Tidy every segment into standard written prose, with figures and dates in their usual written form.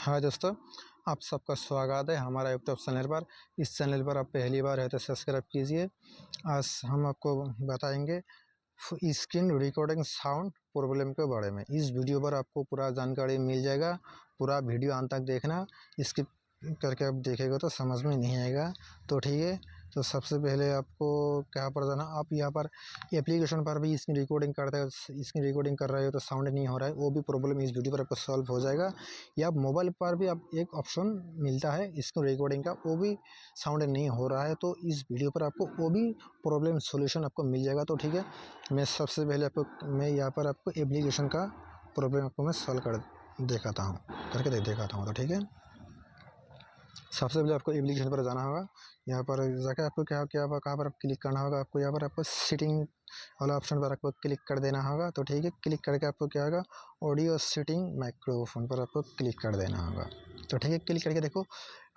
हाँ दोस्तों, आप सबका स्वागत है हमारा यूट्यूब चैनल पर। इस चैनल पर आप पहली बार है तो सब्सक्राइब कीजिए। आज हम आपको बताएंगे स्क्रीन रिकॉर्डिंग साउंड प्रॉब्लम के बारे में। इस वीडियो पर आपको पूरा जानकारी मिल जाएगा। पूरा वीडियो अंत तक देखना, स्किप करके आप देखेगा तो समझ में नहीं आएगा। तो ठीक है, तो सबसे पहले आपको क्या पर जाना, आप यहाँ पर एप्लीकेशन पर भी स्क्रीन रिकॉर्डिंग करते हो, स्क्रीन रिकॉर्डिंग कर रहे हो तो साउंड नहीं हो रहा है, वो भी प्रॉब्लम इस वीडियो पर आपको सॉल्व हो जाएगा। या मोबाइल पर भी आप एक ऑप्शन मिलता है स्क्रीन रिकॉर्डिंग का, वो भी साउंड नहीं हो रहा है, तो इस वीडियो पर आपको वो भी प्रॉब्लम सोल्यूशन आपको मिल जाएगा। तो ठीक है, मैं सबसे पहले मैं यहाँ पर आपको एप्लीकेशन का प्रॉब्लम आपको मैं सॉल्व करके दिखाता हूँ। तो ठीक है, सबसे पहले आपको एप्लीकेशन पर जाना होगा। यहाँ पर जाकर आपको कहाँ पर क्लिक करना होगा। आपको यहाँ पर आपको सेटिंग वाला ऑप्शन पर आपको क्लिक कर देना होगा। तो ठीक है, क्लिक करके आपको क्या होगा, ऑडियो सेटिंग माइक्रोफोन पर आपको क्लिक कर देना होगा। तो ठीक है, क्लिक करके देखो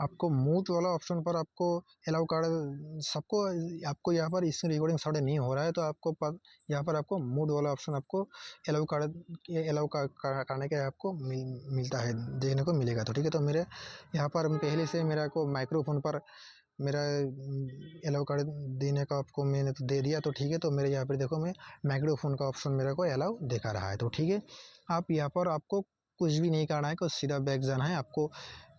आपको मूट वाला ऑप्शन पर आपको अलाउ कर सबको, आपको यहाँ पर स्क्रीन रिकॉर्डिंग साउंड नहीं हो रहा है तो आपको यहाँ पर आपको मूड वाला ऑप्शन आपको अलाउ करने के आपको मिलता है, देखने को मिलेगा। तो ठीक है, तो मेरे यहाँ पर पहले से मेरा को माइक्रोफोन पर मेरा अलाउ कर देने का आपको मैंने तो दे दिया। तो ठीक है, तो मेरे यहाँ पर देखो मैं माइक्रोफोन का ऑप्शन मेरे को अलाउ दिखा रहा है। तो ठीक है, आप यहाँ पर आपको कुछ भी नहीं करना है, कुछ सीधा बैक जाना है। आपको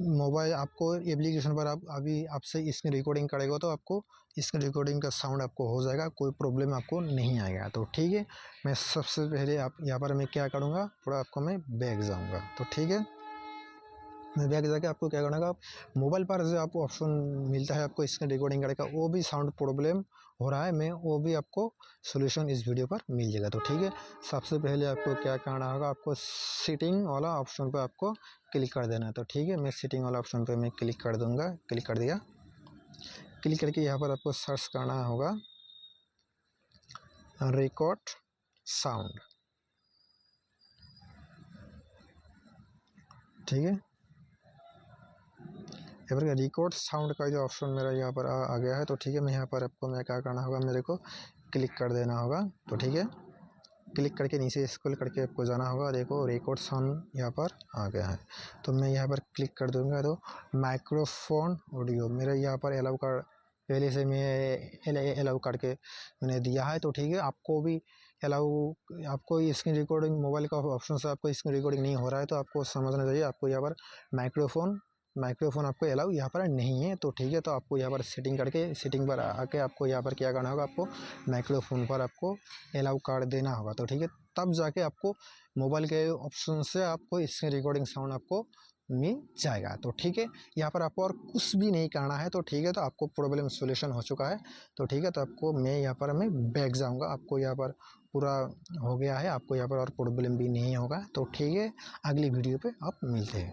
मोबाइल आपको एप्लीकेशन पर आप अभी आपसे स्क्रीन रिकॉर्डिंग करेगा तो आपको स्क्रीन रिकॉर्डिंग का साउंड आपको हो जाएगा, कोई प्रॉब्लम आपको नहीं आएगा। तो ठीक है, मैं सबसे पहले आप यहाँ पर मैं क्या करूँगा, थोड़ा आपको मैं बैक जाऊँगा। तो ठीक है, मैं बैक जाके आपको क्या करना, आप मोबाइल पर जो आपको ऑप्शन मिलता है आपको स्क्रीन रिकॉर्डिंग करने का, वो भी साउंड प्रॉब्लम हो रहा है, मैं वो भी आपको सोल्यूशन इस वीडियो पर मिल जाएगा। तो ठीक है, सबसे पहले आपको क्या करना होगा, आपको सेटिंग वाला ऑप्शन पर आपको क्लिक कर देना है। तो ठीक है, मैं सेटिंग वाला ऑप्शन पर मैं क्लिक कर दूंगा। क्लिक कर दिया, क्लिक करके यहाँ पर आपको सर्च करना होगा रिकॉर्ड साउंड। ठीक है, यहाँ पर रिकॉर्ड साउंड का जो ऑप्शन मेरा यहाँ पर आ गया है। तो ठीक है, मैं यहाँ पर आपको मैं क्या करना होगा, मेरे को क्लिक कर देना होगा। तो ठीक है, क्लिक करके नीचे स्क्रॉल करके आपको जाना होगा। देखो रिकॉर्ड साउंड यहाँ पर आ गया है, तो मैं यहाँ पर क्लिक कर दूंगा। तो माइक्रोफोन ऑडियो मेरा यहाँ पर अलाउ कर, पहले से मैं अलाउ करके मैंने दिया है। तो ठीक है, आपको भी अलाउ, आपको स्क्रीन रिकॉर्डिंग मोबाइल का ऑप्शन से आपको स्क्रीन रिकॉर्डिंग नहीं हो रहा है तो आपको समझना चाहिए, आपको यहाँ पर माइक्रोफोन आपको अलाउ यहाँ पर नहीं है। तो ठीक है, तो आपको यहाँ पर सेटिंग करके, सेटिंग पर आके आपको यहाँ पर क्या करना होगा, आपको माइक्रोफोन पर आपको अलाउ कर देना होगा। तो ठीक है, तब जाके आपको मोबाइल के ऑप्शन से आपको स्क्रीन रिकॉर्डिंग साउंड आपको मिल जाएगा। तो ठीक है, यहाँ पर आपको और कुछ भी नहीं करना है। तो ठीक है, तो आपको प्रॉब्लम सोल्यूशन हो चुका है। तो ठीक है, तो आपको मैं यहाँ पर मैं बैक जाऊँगा, आपको यहाँ पर पूरा हो गया है, आपको यहाँ पर और प्रॉब्लम भी नहीं होगा। तो ठीक है, अगली वीडियो पे आप मिलते हैं।